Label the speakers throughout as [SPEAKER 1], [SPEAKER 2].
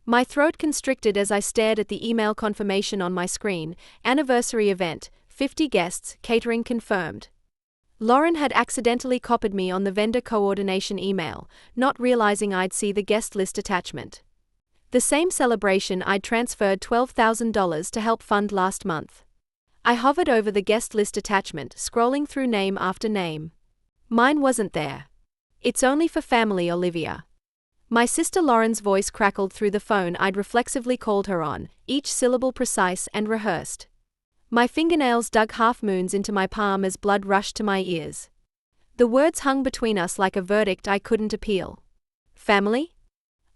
[SPEAKER 1] My throat constricted as I stared at the email confirmation on my screen. Anniversary event, 50 guests, catering confirmed. Lauren had accidentally copied me on the vendor coordination email, not realizing I'd see the guest list attachment. The same celebration I'd transferred $12,000 to help fund last month. I hovered over the guest list attachment, scrolling through name after name. Mine wasn't there. It's only for family, Olivia. My sister Lauren's voice crackled through the phone I'd reflexively called her on, each syllable precise and rehearsed. My fingernails dug half-moons into my palm as blood rushed to my ears. The words hung between us like a verdict I couldn't appeal. Family?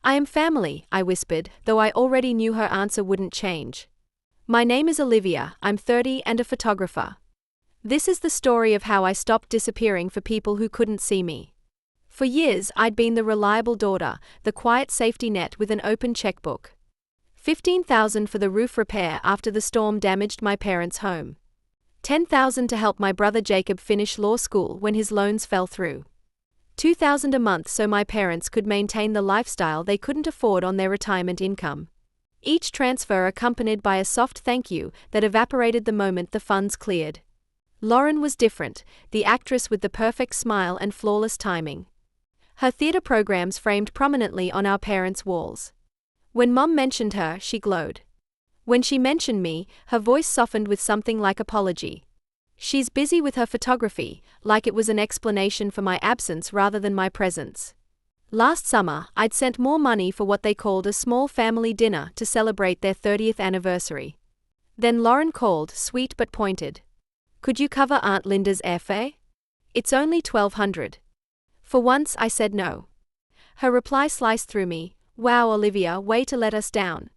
[SPEAKER 1] I am family, I whispered, though I already knew her answer wouldn't change. My name is Olivia, I'm 30 and a photographer. This is the story of how I stopped disappearing for people who couldn't see me. For years, I'd been the reliable daughter, the quiet safety net with an open checkbook. $15,000 for the roof repair after the storm damaged my parents' home. $10,000 to help my brother Jacob finish law school when his loans fell through. $2,000 a month so my parents could maintain the lifestyle they couldn't afford on their retirement income. Each transfer accompanied by a soft thank you that evaporated the moment the funds cleared. Lauren was different, the actress with the perfect smile and flawless timing. Her theater programs framed prominently on our parents' walls. When Mom mentioned her, she glowed. When she mentioned me, her voice softened with something like apology. She's busy with her photography, like it was an explanation for my absence rather than my presence. Last summer, I'd sent more money for what they called a small family dinner to celebrate their 30th anniversary. Then Lauren called, sweet but pointed. Could you cover Aunt Linda's airfare? It's only $1,200. For once, I said no. Her reply sliced through me. Wow, Olivia, way to let us down.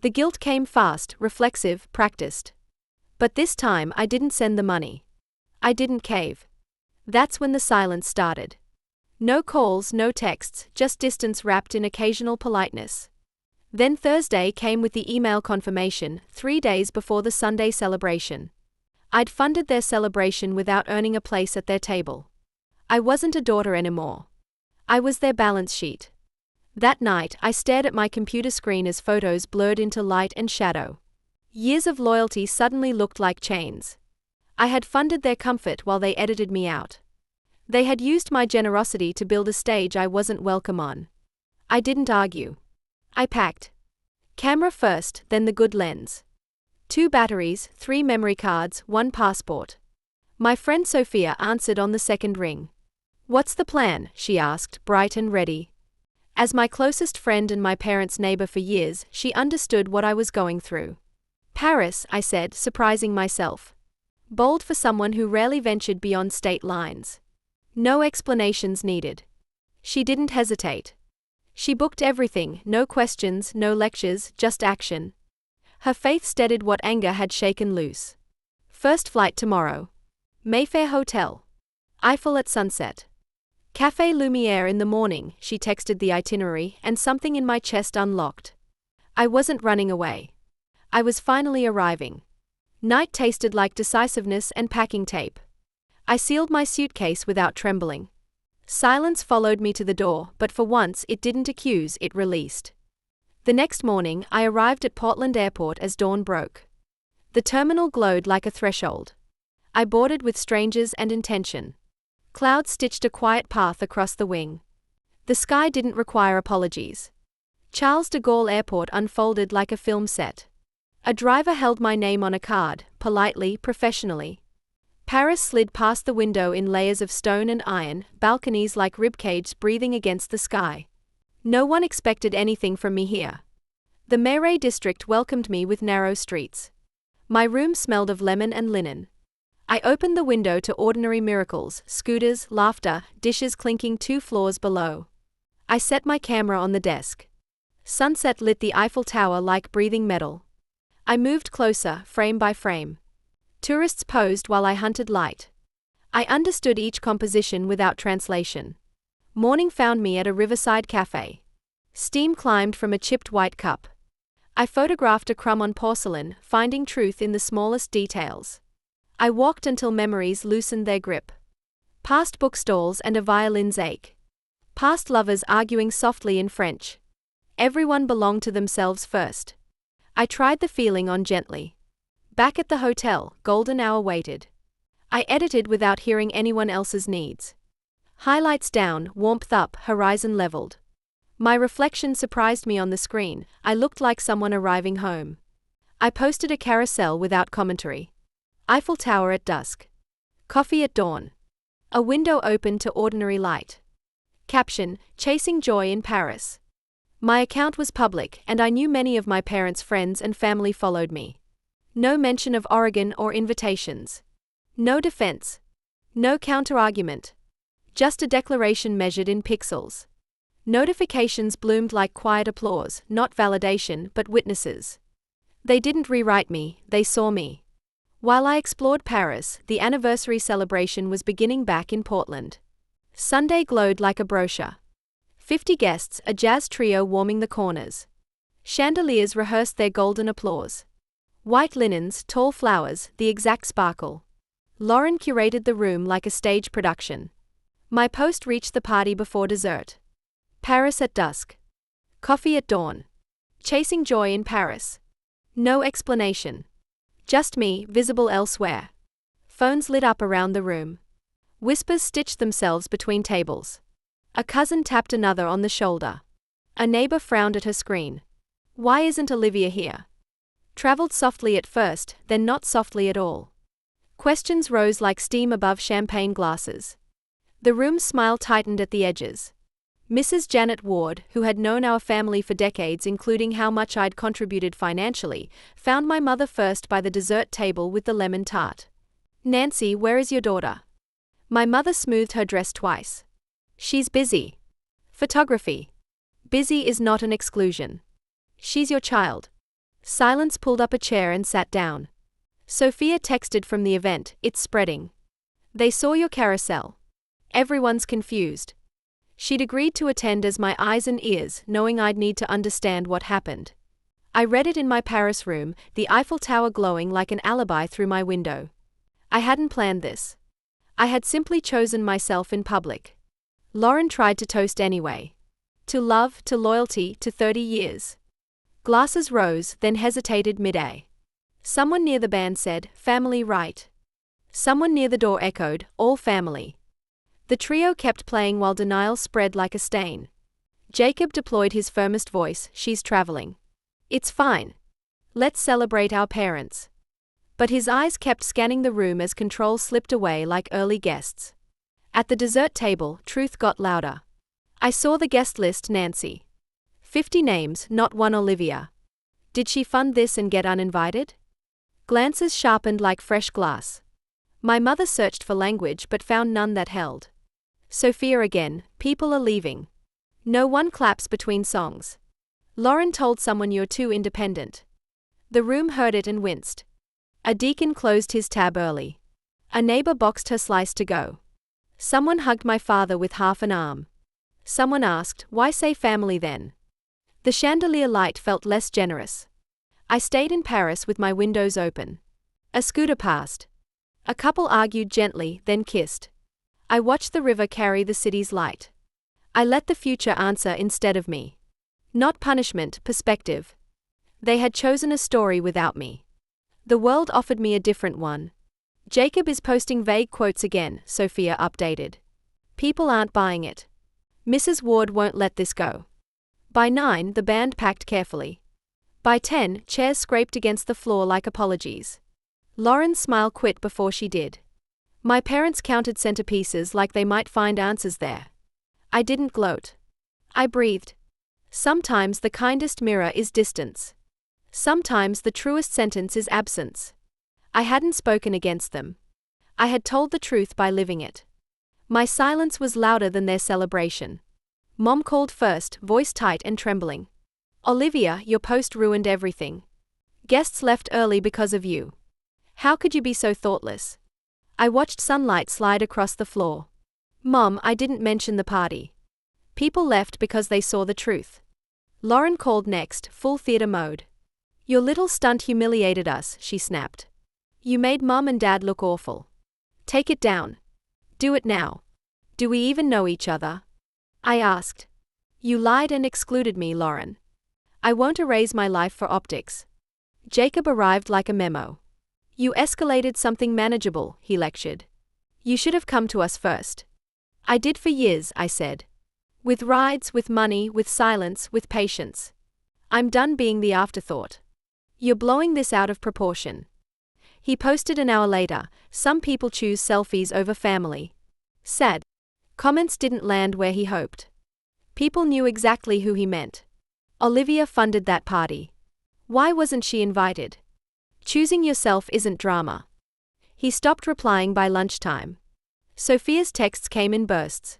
[SPEAKER 1] The guilt came fast, reflexive, practiced. But this time, I didn't send the money. I didn't cave. That's when the silence started. No calls, no texts, just distance wrapped in occasional politeness. Then Thursday came with the email confirmation, 3 days before the Sunday celebration. I'd funded their celebration without earning a place at their table. I wasn't a daughter anymore. I was their balance sheet. That night, I stared at my computer screen as photos blurred into light and shadow. Years of loyalty suddenly looked like chains. I had funded their comfort while they edited me out. They had used my generosity to build a stage I wasn't welcome on. I didn't argue. I packed. Camera first, then the good lens. 2 batteries, 3 memory cards, 1 passport. My friend Sophia answered on the second ring. What's the plan? She asked, bright and ready. As my closest friend and my parents' neighbor for years, she understood what I was going through. Paris, I said, surprising myself. Bold for someone who rarely ventured beyond state lines. No explanations needed. She didn't hesitate. She booked everything, no questions, no lectures, just action. Her faith steadied what anger had shaken loose. First flight tomorrow. Mayfair Hotel. Eiffel at sunset. Café Lumière in the morning, she texted the itinerary, and something in my chest unlocked. I wasn't running away. I was finally arriving. Night tasted like decisiveness and packing tape. I sealed my suitcase without trembling. Silence followed me to the door, but for once it didn't accuse, it released. The next morning, I arrived at Portland Airport as dawn broke. The terminal glowed like a threshold. I boarded with strangers and intention. Clouds stitched a quiet path across the wing. The sky didn't require apologies. Charles de Gaulle Airport unfolded like a film set. A driver held my name on a card, politely, professionally. Paris slid past the window in layers of stone and iron, balconies like ribcages breathing against the sky. No one expected anything from me here. The Marais district welcomed me with narrow streets. My room smelled of lemon and linen. I opened the window to ordinary miracles, scooters, laughter, dishes clinking 2 floors below. I set my camera on the desk. Sunset lit the Eiffel Tower like breathing metal. I moved closer, frame by frame. Tourists posed while I hunted light. I understood each composition without translation. Morning found me at a riverside cafe. Steam climbed from a chipped white cup. I photographed a crumb on porcelain, finding truth in the smallest details. I walked until memories loosened their grip. Past bookstalls and a violin's ache. Past lovers arguing softly in French. Everyone belonged to themselves first. I tried the feeling on gently. Back at the hotel, golden hour waited. I edited without hearing anyone else's needs. Highlights down, warmth up, horizon leveled. My reflection surprised me on the screen. I looked like someone arriving home. I posted a carousel without commentary. Eiffel Tower at dusk. Coffee at dawn. A window opened to ordinary light. Caption: Chasing joy in Paris. My account was public, and I knew many of my parents' friends and family followed me. No mention of Oregon or invitations. No defense. No counter-argument. Just a declaration measured in pixels. Notifications bloomed like quiet applause, not validation but witnesses. They didn't rewrite me, they saw me. While I explored Paris, the anniversary celebration was beginning back in Portland. Sunday glowed like a brochure. 50 guests, a jazz trio warming the corners. Chandeliers rehearsed their golden applause. White linens, tall flowers, the exact sparkle. Lauren curated the room like a stage production. My post reached the party before dessert. Paris at dusk. Coffee at dawn. Chasing joy in Paris. No explanation. Just me, visible elsewhere. Phones lit up around the room. Whispers stitched themselves between tables. A cousin tapped another on the shoulder. A neighbor frowned at her screen. Why isn't Olivia here? Traveled softly at first, then not softly at all. Questions rose like steam above champagne glasses. The room's smile tightened at the edges. Mrs. Janet Ward, who had known our family for decades, including how much I'd contributed financially, found my mother first by the dessert table with the lemon tart. Nancy, where is your daughter? My mother smoothed her dress twice. She's busy. Photography. Busy is not an exclusion. She's your child. Silence pulled up a chair and sat down. Sophia texted from the event, it's spreading. They saw your carousel. Everyone's confused. She'd agreed to attend as my eyes and ears, knowing I'd need to understand what happened. I read it in my Paris room, the Eiffel Tower glowing like an alibi through my window. I hadn't planned this. I had simply chosen myself in public. Lauren tried to toast anyway. To love, to loyalty, to 30 years. Glasses rose, then hesitated mid-air. Someone near the band said, family right. Someone near the door echoed, all family. The trio kept playing while denial spread like a stain. Jacob deployed his firmest voice, she's traveling. It's fine. Let's celebrate our parents. But his eyes kept scanning the room as control slipped away like early guests. At the dessert table, truth got louder. I saw the guest list, Nancy. 50 names, not one Olivia. Did she fund this and get uninvited? Glances sharpened like fresh glass. My mother searched for language but found none that held. Sophia again, people are leaving. No one claps between songs. Lauren told someone you're too independent. The room heard it and winced. A deacon closed his tab early. A neighbor boxed her slice to go. Someone hugged my father with half an arm. Someone asked, why say family then? The chandelier light felt less generous. I stayed in Paris with my windows open. A scooter passed. A couple argued gently, then kissed. I watched the river carry the city's light. I let the future answer instead of me. Not punishment, perspective. They had chosen a story without me. The world offered me a different one. Jacob is posting vague quotes again, Sophia updated. People aren't buying it. Mrs. Ward won't let this go. By 9, the band packed carefully. By 10, chairs scraped against the floor like apologies. Lauren's smile quit before she did. My parents counted centerpieces like they might find answers there. I didn't gloat. I breathed. Sometimes the kindest mirror is distance. Sometimes the truest sentence is absence. I hadn't spoken against them. I had told the truth by living it. My silence was louder than their celebration. Mom called first, voice tight and trembling. Olivia, your post ruined everything. Guests left early because of you. How could you be so thoughtless? I watched sunlight slide across the floor. Mom, I didn't mention the party. People left because they saw the truth. Lauren called next, full theater mode. Your little stunt humiliated us, she snapped. You made Mom and Dad look awful. Take it down. Do it now. Do we even know each other? I asked. You lied and excluded me, Lauren. I won't erase my life for optics. Jacob arrived like a memo. You escalated something manageable, he lectured. You should have come to us first. I did for years, I said. With rides, with money, with silence, with patience. I'm done being the afterthought. You're blowing this out of proportion. He posted an hour later, some people choose selfies over family. Sad. Comments didn't land where he hoped. People knew exactly who he meant. Olivia funded that party. Why wasn't she invited? Choosing yourself isn't drama. He stopped replying by lunchtime. Sophia's texts came in bursts.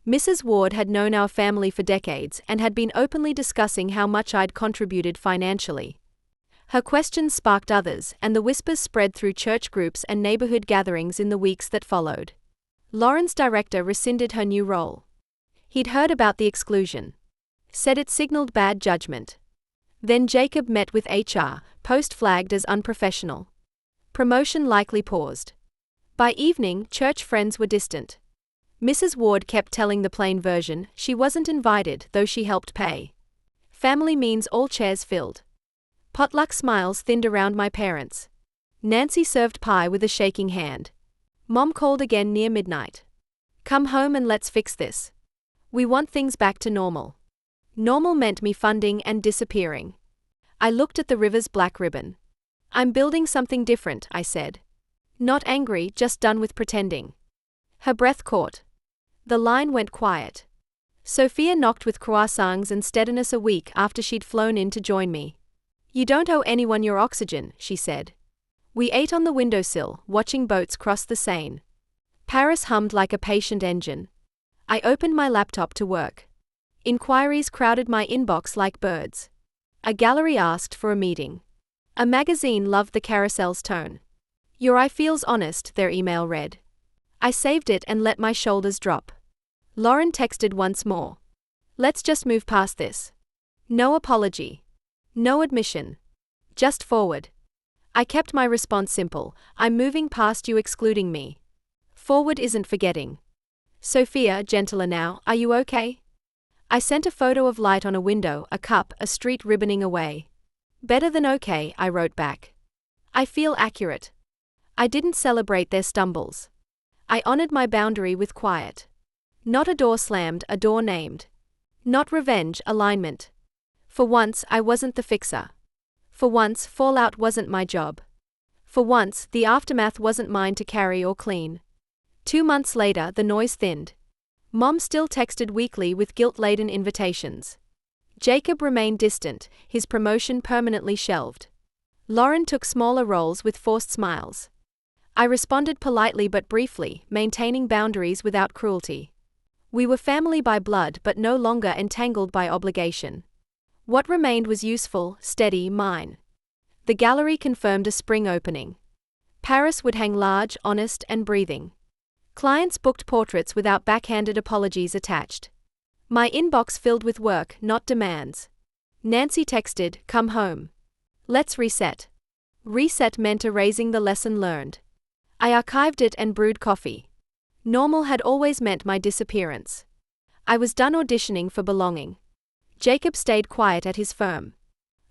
[SPEAKER 1] Mrs. Ward had known our family for decades and had been openly discussing how much I'd contributed financially. Her questions sparked others, and the whispers spread through church groups and neighborhood gatherings in the weeks that followed. Lauren's director rescinded her new role. He'd heard about the exclusion. Said it signaled bad judgment. Then Jacob met with HR, post flagged as unprofessional. Promotion likely paused. By evening, church friends were distant. Mrs. Ward kept telling the plain version, she wasn't invited, though she helped pay. Family means all chairs filled. Potluck smiles thinned around my parents. Nancy served pie with a shaking hand. Mom called again near midnight. Come home and let's fix this. We want things back to normal. Normal meant me funding and disappearing. I looked at the river's black ribbon. I'm building something different, I said. Not angry, just done with pretending. Her breath caught. The line went quiet. Sophia knocked with croissants and steadiness a week after she'd flown in to join me. You don't owe anyone your oxygen, she said. We ate on the windowsill, watching boats cross the Seine. Paris hummed like a patient engine. I opened my laptop to work. Inquiries crowded my inbox like birds. A gallery asked for a meeting. A magazine loved the carousel's tone. Your eye feels honest, their email read. I saved it and let my shoulders drop. Lauren texted once more. Let's just move past this. No apology. No admission. Just forward. I kept my response simple. I'm moving past you excluding me. Forward isn't forgetting. Sophia, gentler now, are you okay? I sent a photo of light on a window, a cup, a street ribboning away. Better than okay, I wrote back. I feel accurate. I didn't celebrate their stumbles. I honored my boundary with quiet. Not a door slammed, a door named. Not revenge, alignment. For once, I wasn't the fixer. For once, fallout wasn't my job. For once, the aftermath wasn't mine to carry or clean. 2 months later, the noise thinned. Mom still texted weekly with guilt-laden invitations. Jacob remained distant, his promotion permanently shelved. Lauren took smaller roles with forced smiles. I responded politely but briefly, maintaining boundaries without cruelty. We were family by blood but no longer entangled by obligation. What remained was useful, steady, mine. The gallery confirmed a spring opening. Paris would hang large, honest, and breathing. Clients booked portraits without backhanded apologies attached. My inbox filled with work, not demands. Nancy texted, come home. Let's reset. Reset meant erasing the lesson learned. I archived it and brewed coffee. Normal had always meant my disappearance. I was done auditioning for belonging. Jacob stayed quiet at his firm.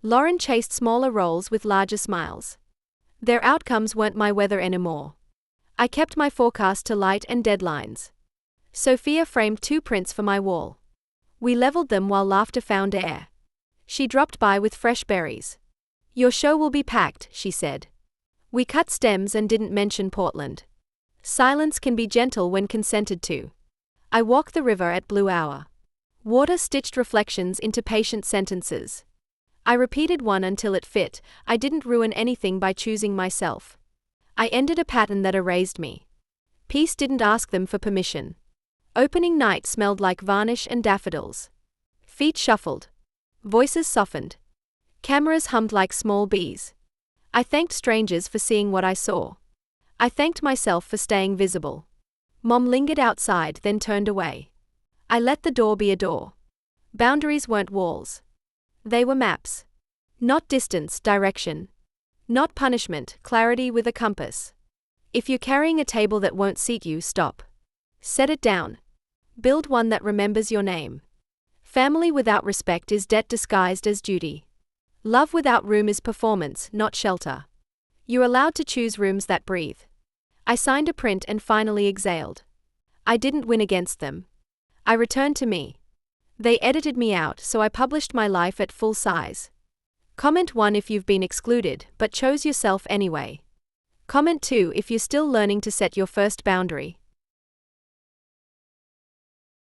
[SPEAKER 1] Lauren chased smaller roles with larger smiles. Their outcomes weren't my weather anymore. I kept my forecast to light and deadlines. Sophia framed 2 prints for my wall. We leveled them while laughter found air. She dropped by with fresh berries. Your show will be packed, she said. We cut stems and didn't mention Portland. Silence can be gentle when consented to. I walked the river at blue hour. Water stitched reflections into patient sentences. I repeated one until it fit. I didn't ruin anything by choosing myself. I ended a pattern that erased me. Peace didn't ask them for permission. Opening night smelled like varnish and daffodils. Feet shuffled. Voices softened. Cameras hummed like small bees. I thanked strangers for seeing what I saw. I thanked myself for staying visible. Mom lingered outside, then turned away. I let the door be a door. Boundaries weren't walls. They were maps. Not distance, direction. Not punishment, clarity with a compass. If you're carrying a table that won't seat you, stop. Set it down. Build one that remembers your name. Family without respect is debt disguised as duty. Love without room is performance, not shelter. You're allowed to choose rooms that breathe. I signed a print and finally exhaled. I didn't win against them. I returned to me. They edited me out, so I published my life at full size. Comment 1 if you've been excluded, but chose yourself anyway. Comment 2 if you're still learning to set your first boundary.